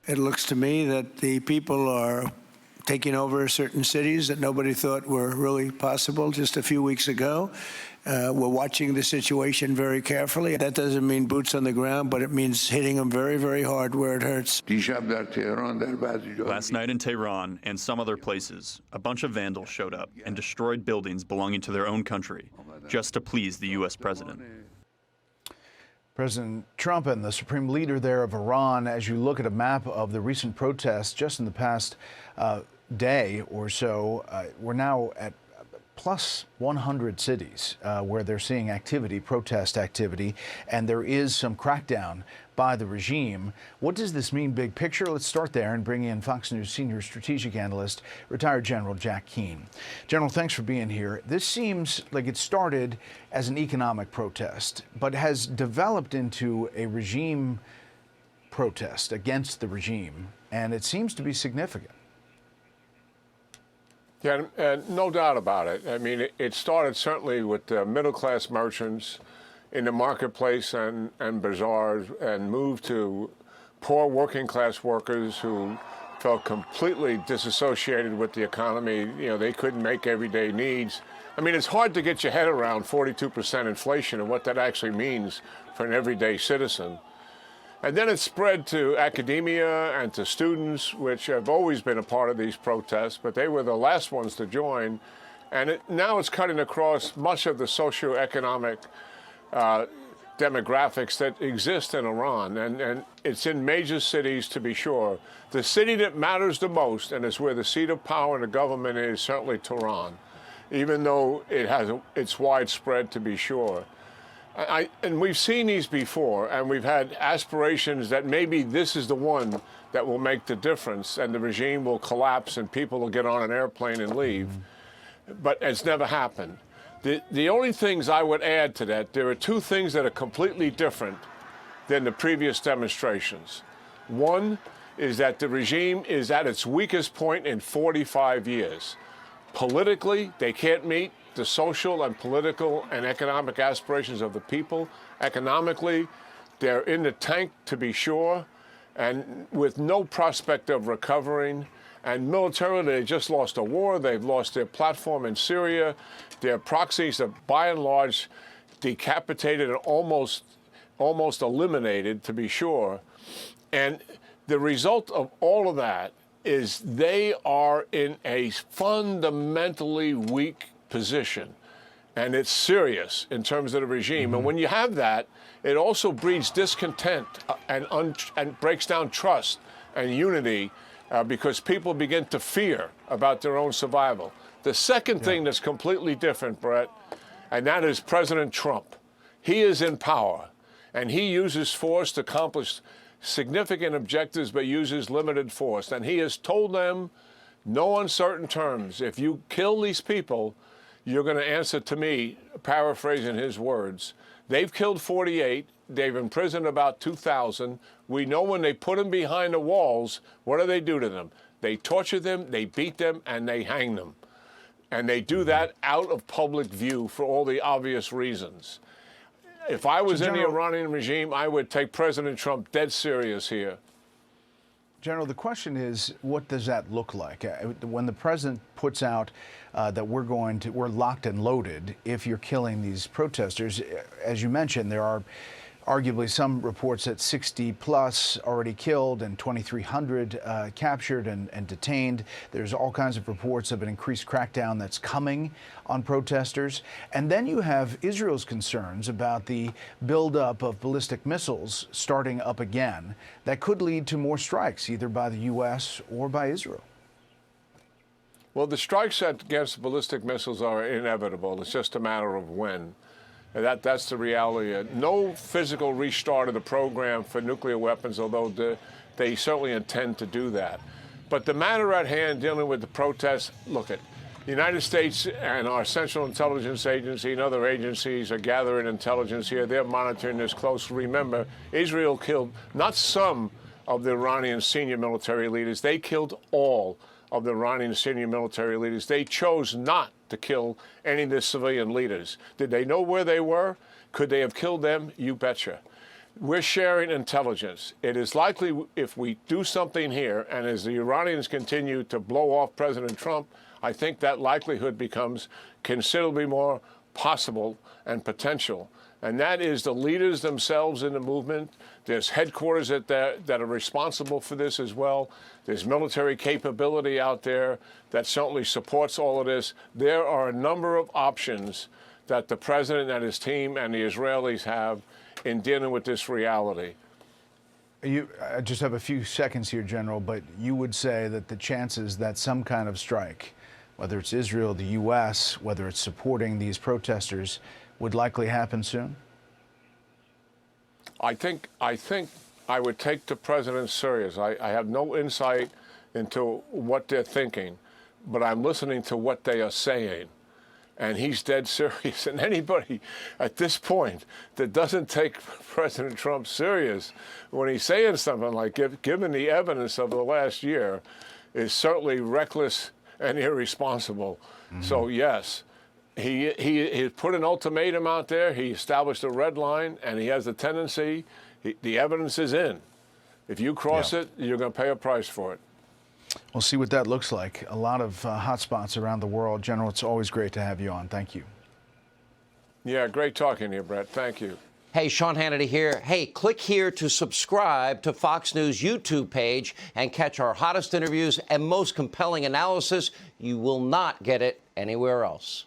It looks to me that the people are taking over certain cities that nobody thought were really possible just a few weeks ago. We're watching the situation very carefully. That doesn't mean boots on the ground, but it means hitting them very, very hard where it hurts. Last night in Tehran and some other places, a bunch of vandals showed up and destroyed buildings belonging to their own country just to please the U.S. president. President Trump and the supreme leader there of Iran, as you look at a map of the recent protests just in the past day or so, we're now at plus 100 cities where they're seeing activity, protest activity, and there is some crackdown by the regime. What does this mean big picture? Let's start there and bring in Fox News senior strategic analyst, retired General Jack Keane. General, thanks for being here. This seems like it started as an economic protest, but has developed into a regime protest against the regime, and it seems to be significant. Yeah, no doubt about it. I mean, it started certainly with middle-class merchants in the marketplace and bazaars, and moved to poor working-class workers who felt completely disassociated with the economy. You know, they couldn't make everyday needs. I mean, it's hard to get your head around 42% inflation and what that actually means for an everyday citizen. And then it spread to academia and to students, which have always been a part of these protests, but they were the last ones to join. And now it's cutting across much of the socioeconomic demographics that exist in Iran. And it's in major cities, to be sure. The city that matters the most, and is where the seat of power in the government is, certainly Tehran, even though it's widespread, to be sure. And we've seen these before, and we've had aspirations that maybe this is the one that will make the difference, and the regime will collapse and people will get on an airplane and leave. But it's never happened. The only things I would add to that, there are two things that are completely different than the previous demonstrations. One is that the regime is at its weakest point in 45 years. Politically, they can't meet the social and political and economic aspirations of the people. Economically, they're in the tank, to be sure, and with no prospect of recovering. And militarily, they just lost a war. They've lost their platform in Syria. Their proxies are, by and large, decapitated and almost eliminated, to be sure. And the result of all of that is they are in a fundamentally weak position, and it's serious in terms of the regime. And when you have that, it also breeds discontent and breaks down trust and unity because people begin to fear about their own survival. The second thing that's completely different, Brett, and that is President Trump. He is in power, and he uses force to accomplish significant objectives, but uses limited force. And he has told them, no uncertain terms, if you kill these people, you're going to answer to me, paraphrasing his words. They've killed 48. They've imprisoned about 2,000. We know when they put them behind the walls, what do they do to them? They torture them, they beat them, and they hang them. And they do that out of public view for all the obvious reasons. If I was in the Iranian regime, I would take President Trump dead serious here. General, the question is, what does that look like? When the president puts out that we're locked and loaded if you're killing these protesters, as you mentioned, there are arguably some reports that 60 plus already killed and 2,300 captured and detained. There's all kinds of reports of an increased crackdown that's coming on protesters. And then you have Israel's concerns about the buildup of ballistic missiles starting up again that could lead to more strikes, either by the U.S. or by Israel. Well, the strikes against ballistic missiles are inevitable. It's just a matter of when. That's the reality. No physical restart of the program for nuclear weapons, although they certainly intend to do that. But the matter at hand dealing with the protests, look, the United States and our Central Intelligence Agency and other agencies are gathering intelligence here. They're monitoring this closely. Remember, Israel killed not some of the Iranian senior military leaders. They killed all of the Iranian senior military leaders. They chose not to kill any of the civilian leaders. Did they know where they were? Could they have killed them? You betcha. We're sharing intelligence. It is likely if we do something here, and as the Iranians continue to blow off President Trump, I think that likelihood becomes considerably more possible and potential. And that is the leaders themselves in the movement. There's headquarters that are responsible for this as well. There's military capability out there that certainly supports all of this. There are a number of options that the president and his team and the Israelis have in dealing with this reality. I just have a few seconds here, General, but you would say that the chances that some kind of strike, whether it's Israel, the U.S., whether it's supporting these protesters, would likely happen soon? I think I would take the president serious. I have no insight into what they're thinking, but I'm listening to what they are saying. And he's dead serious. And anybody at this point that doesn't take President Trump serious when he's saying something like, given the evidence of the last year, is certainly reckless and irresponsible. Mm-hmm. So, yes, he put an ultimatum out there. He established a red line, and he has a tendency, the evidence is in. If you cross it, you're going to pay a price for it. We'll see what that looks like. A lot of hot spots around the world. General, it's always great to have you on. Thank you. Yeah, great talking to you, Brett. Thank you. Hey, Sean Hannity here. Hey, click here to subscribe to Fox News YouTube page and catch our hottest interviews and most compelling analysis. You will not get it anywhere else.